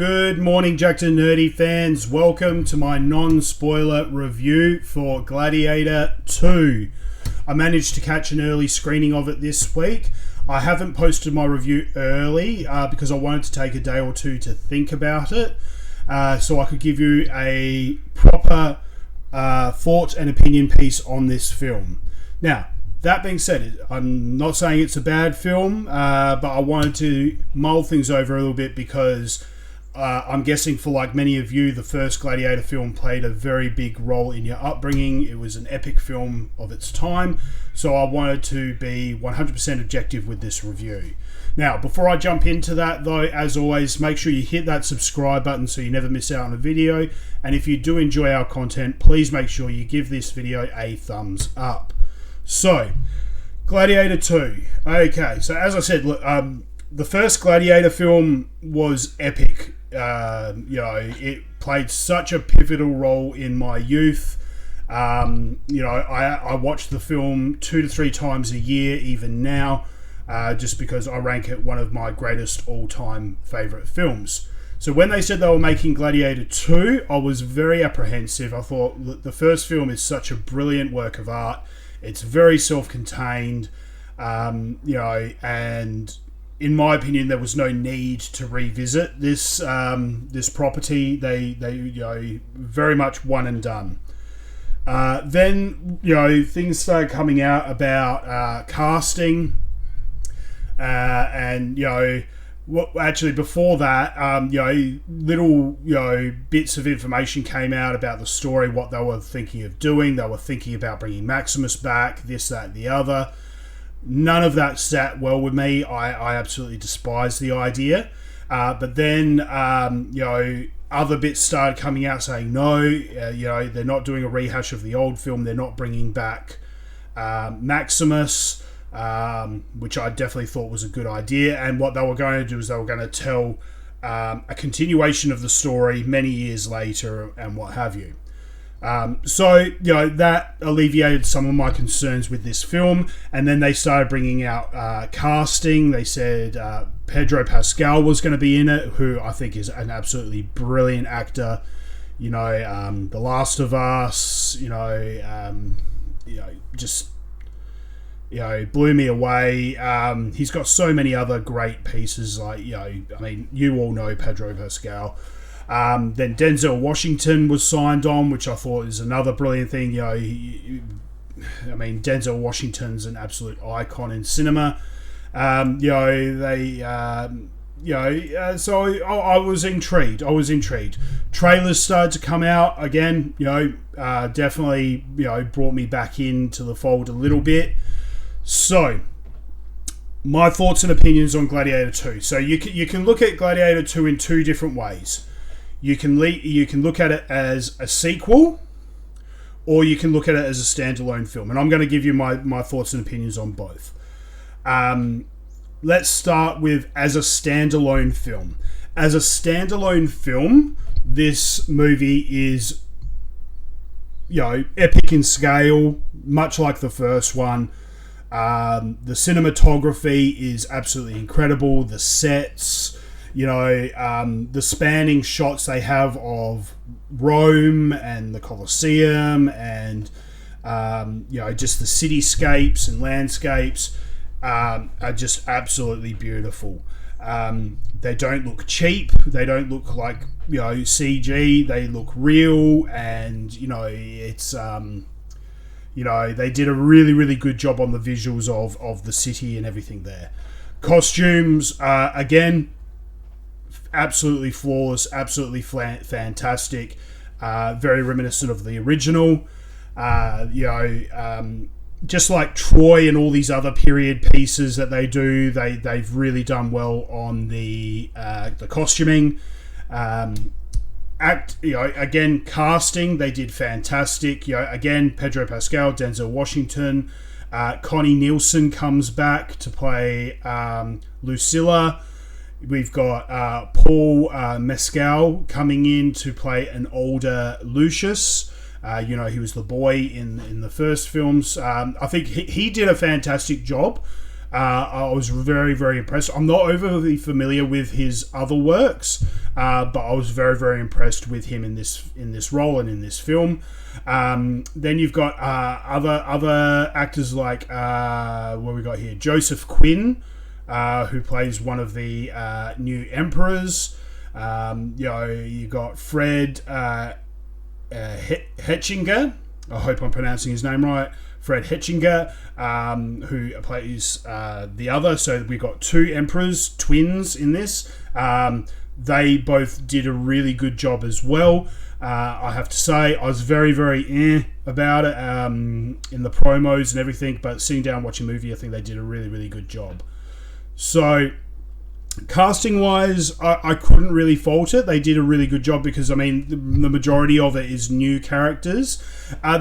Good morning, Jackednnerdy fans. Welcome to my non-spoiler review for Gladiator 2. I managed to catch an early screening of it this week. I haven't posted my review early because I wanted to take a day or two to think about it so I could give you a proper thought and opinion piece on this film. Now, that being said, I'm not saying it's a bad film, but I wanted to mull things over a little bit because I'm guessing for like many of you, the first Gladiator film played a very big role in your upbringing. It was an epic film of its time, so I wanted to be 100% objective with this review. Now, before I jump into that though, as always, make sure you hit that subscribe button so you never miss out on a video. And if you do enjoy our content, please make sure you give this video a thumbs up. So, Gladiator 2. Okay, so as I said, look, the first Gladiator film was epic. It played such a pivotal role in my youth. I watch the film 2 to 3 times a year, even now, just because I rank it one of my greatest all-time favourite films. So when they said they were making Gladiator 2, I was very apprehensive. I thought that the first film is such a brilliant work of art. It's very self-contained, and in my opinion, there was no need to revisit this this property. They very much one and done. Then things started coming out about casting, actually before that, little bits of information came out about the story, what they were thinking of doing. They were thinking about bringing Maximus back, this, that, and the other. None of that sat well with me. I absolutely despise the idea. But then, other bits started coming out saying no, they're not doing a rehash of the old film. They're not bringing back Maximus, which I definitely thought was a good idea. And what they were going to do is they were going to tell a continuation of the story many years later and what have you. That alleviated some of my concerns with this film. And then they started bringing out casting. They said Pedro Pascal was going to be in it, who I think is an absolutely brilliant actor. The Last of Us, blew me away. He's got so many other great pieces, you all know Pedro Pascal. Then Denzel Washington was signed on, which I thought is another brilliant thing. Denzel Washington's an absolute icon in cinema. So I was intrigued. Trailers started to come out again. Definitely brought me back into the fold a little bit. So, my thoughts and opinions on Gladiator 2. So you can look at Gladiator 2 in two different ways. You can look at it as a sequel, or you can look at it as a standalone film. And I'm going to give you my thoughts and opinions on both. Let's start with as a standalone film. As a standalone film, this movie is, epic in scale, much like the first one. The cinematography is absolutely incredible. The sets, the spanning shots they have of Rome and the Colosseum and, just the cityscapes and landscapes are just absolutely beautiful. They don't look cheap. They don't look like, CG. They look real, and, it's... they did a really, really good job on the visuals of the city and everything there. Costumes, again, absolutely flawless, absolutely fantastic, very reminiscent of the original. Just like Troy and all these other period pieces that they do, they've really done well on the costuming. Again, casting, they did fantastic. Again, Pedro Pascal, Denzel Washington, Connie Nielsen comes back to play Lucilla. We've got Paul Mescal coming in to play an older Lucius. He was the boy in the first films. I think he did a fantastic job. I was very, very impressed. I'm not overly familiar with his other works, but I was very, very impressed with him in this role and in this film. Then you've got other actors like what we got here, Joseph Quinn, who plays one of the new emperors. You got Fred Hechinger. I hope I'm pronouncing his name right. Fred Hechinger, who plays the other. So we got two emperors, twins in this. They both did a really good job as well. I have to say, I was very, very about it in the promos and everything, but sitting down watching a movie, I think they did a really, really good job. So, casting-wise, I couldn't really fault it. They did a really good job because, I mean, the majority of it is new characters.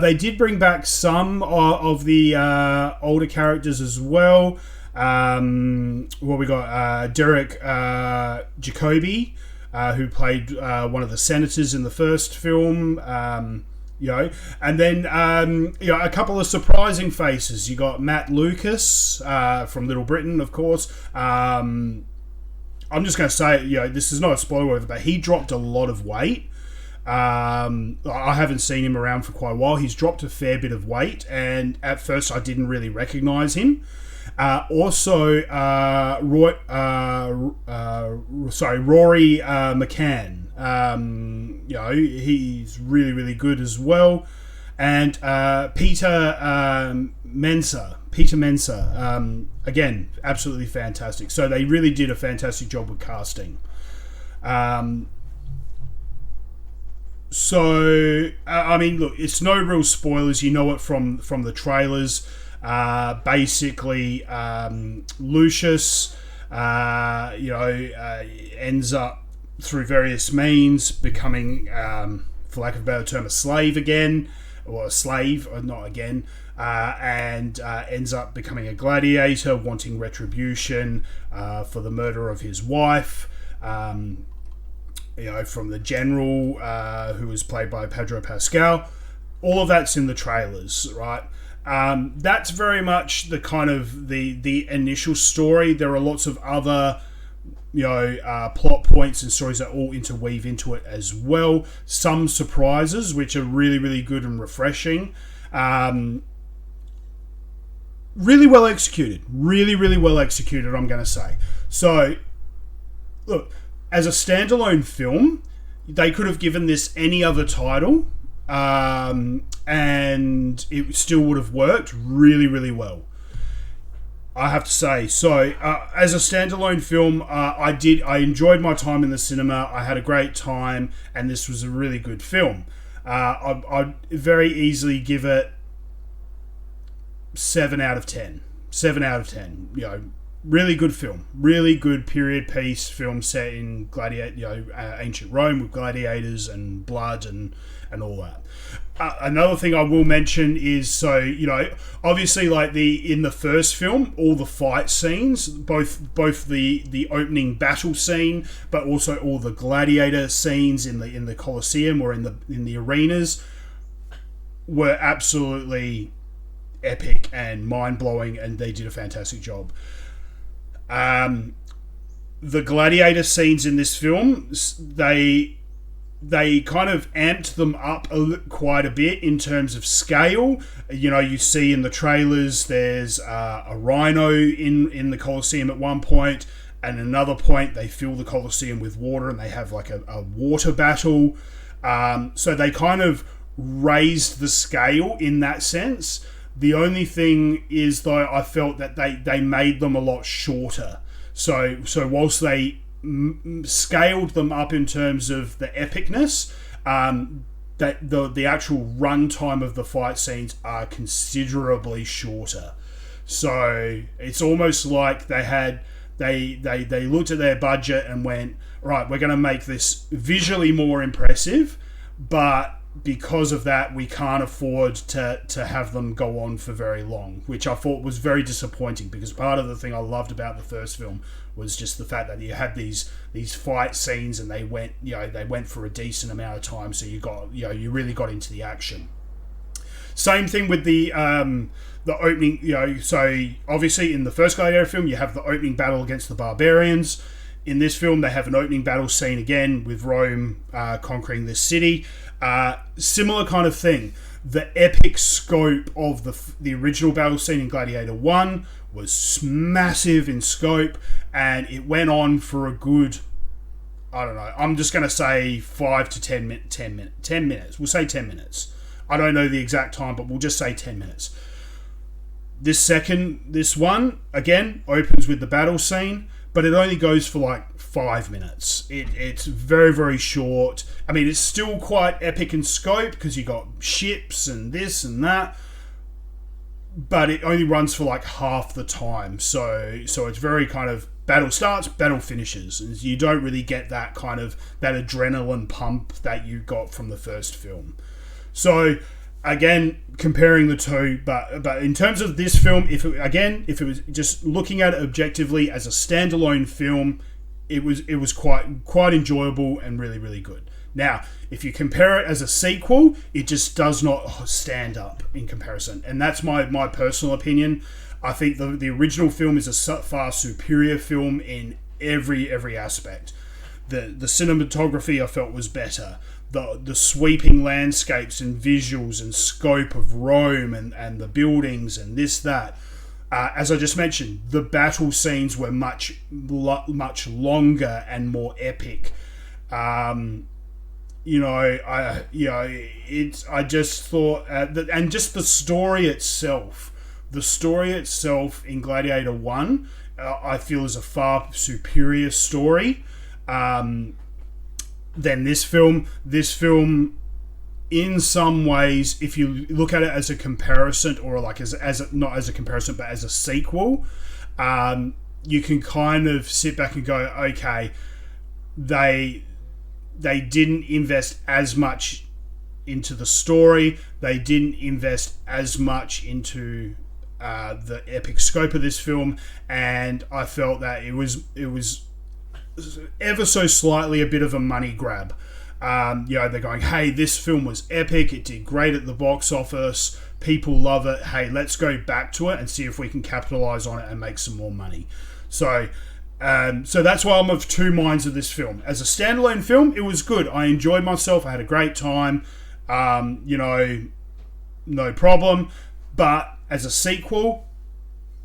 They did bring back some of the older characters as well. We got Derek Jacobi, who played one of the senators in the first film. And then a couple of surprising faces. You got Matt Lucas from Little Britain, of course. I'm just going to say, this is not a spoiler, but he dropped a lot of weight. I haven't seen him around for quite a while. He's dropped a fair bit of weight, and at first I didn't really recognise him. Rory McCann. He's really, really good as well. And Peter Mensah, again, absolutely fantastic. So they really did a fantastic job with casting. Look, it's no real spoilers. You know it from the trailers. Basically, Lucius, ends up through various means becoming, for lack of a better term, a slave again, or a slave, or not again, and ends up becoming a gladiator, wanting retribution for the murder of his wife. From the general, who was played by Pedro Pascal. All of that's in the trailers, right? That's very much the kind of the initial story. There are lots of other plot points and stories that all interweave into it as well. Some surprises, which are really, really good and refreshing. Really well executed. Really, really well executed, I'm going to say. So, look, as a standalone film, they could have given this any other title, and it still would have worked really, really well, I have to say. So, as a standalone film, I enjoyed my time in the cinema. I had a great time, and this was a really good film. I'd very easily give it 7 out of 10. 7 out of 10. Really good film. Really good period piece film set in ancient Rome with gladiators and blood and all that. Another thing I will mention is, obviously, like in the first film, all the fight scenes, both the opening battle scene, but also all the gladiator scenes in the Colosseum or in the arenas, were absolutely epic and mind-blowing, and they did a fantastic job. The gladiator scenes in this film, they kind of amped them up quite a bit in terms of scale. You see in the trailers, there's a rhino in the Colosseum at one point, and another point they fill the Colosseum with water and they have like a water battle. So they kind of raised the scale in that sense. The only thing is, though, I felt that they made them a lot shorter. So whilst they scaled them up in terms of the epicness, that the actual runtime of the fight scenes are considerably shorter. So it's almost like they looked at their budget and went, right, we're going to make this visually more impressive, but because of that, we can't afford to have them go on for very long, which I thought was very disappointing, because part of the thing I loved about the first film was just the fact that you had these fight scenes and they went for a decent amount of time, so you really got into the action. Same thing with the opening, so obviously in the first Gladiator film, you have the opening battle against the barbarians. In this film, they have an opening battle scene again with Rome conquering this city. Similar kind of thing. The epic scope of the original battle scene in Gladiator 1 was massive in scope, and it went on for a good, I don't know, I'm just going to say 5 to 10 minutes. We'll say 10 minutes. I don't know the exact time, but we'll just say 10 minutes. This one, again, opens with the battle scene, but it only goes for like 5 minutes. It's very, very short. I mean, it's still quite epic in scope because you got ships and this and that, but it only runs for like half the time. So it's very kind of battle starts, battle finishes. And you don't really get that kind of that adrenaline pump that you got from the first film. So again, comparing the two, but in terms of this film, if it was just looking at it objectively as a standalone film, it was quite enjoyable and really, really good. Now, if you compare it as a sequel, it just does not stand up in comparison, and that's my personal opinion. I think the original film is a far superior film in every aspect. The cinematography I felt was better. The sweeping landscapes and visuals and scope of Rome and the buildings and this, that. As I just mentioned, the battle scenes were much longer and more epic. I just thought and just the story itself. The story itself in Gladiator 1, I feel is a far superior story than this film. This film, in some ways, if you look at it as a comparison, or like as not as a comparison, but as a sequel, you can kind of sit back and go, okay, they didn't invest as much into the story. They didn't invest as much into the epic scope of this film, and I felt that it was ever so slightly a bit of a money grab. They're going, hey, this film was epic, it did great at the box office, people love it, hey, let's go back to it and see if we can capitalize on it and make some more money. So that's why I'm of two minds of this film. As a standalone film, it was good. I enjoyed myself, I had a great time, no problem. But as a sequel,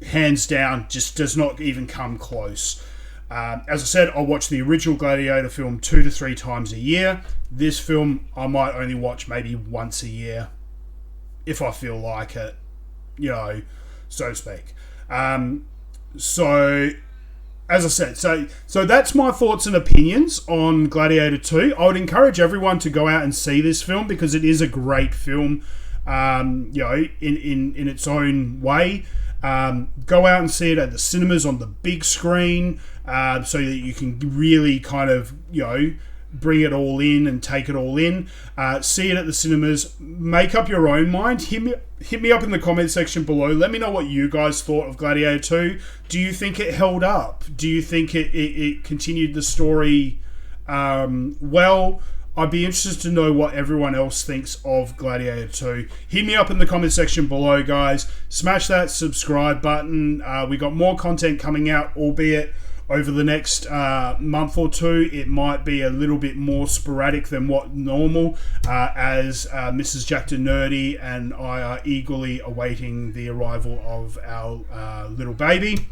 hands down, just does not even come close. As I said, I watch the original Gladiator film 2 to 3 times a year. This film I might only watch maybe once a year if I feel like it, so to speak. So as I said, so that's my thoughts and opinions on Gladiator 2. I would encourage everyone to go out and see this film because it is a great film, in its own way. Go out and see it at the cinemas on the big screen, so that you can really kind of, bring it all in and take it all in. See it at the cinemas. Make up your own mind. Hit me up in the comment section below. Let me know what you guys thought of Gladiator 2. Do you think it held up? Do you think it continued the story well? I'd be interested to know what everyone else thinks of Gladiator 2. Hit me up in the comment section below, guys. Smash that subscribe button. We got more content coming out, albeit over the next month or two. It might be a little bit more sporadic than what normal, as Mrs. Jackednnerdy and I are eagerly awaiting the arrival of our little baby.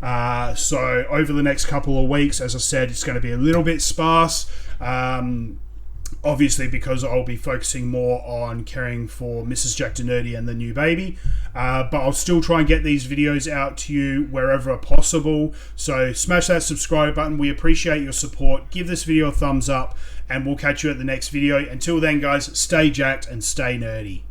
So over the next couple of weeks, as I said, it's going to be a little bit sparse. Obviously, because I'll be focusing more on caring for Mrs. Jackednnerdy and the new baby. But I'll still try and get these videos out to you wherever possible. So smash that subscribe button. We appreciate your support. Give this video a thumbs up, and we'll catch you at the next video. Until then, guys, stay jacked and stay nerdy.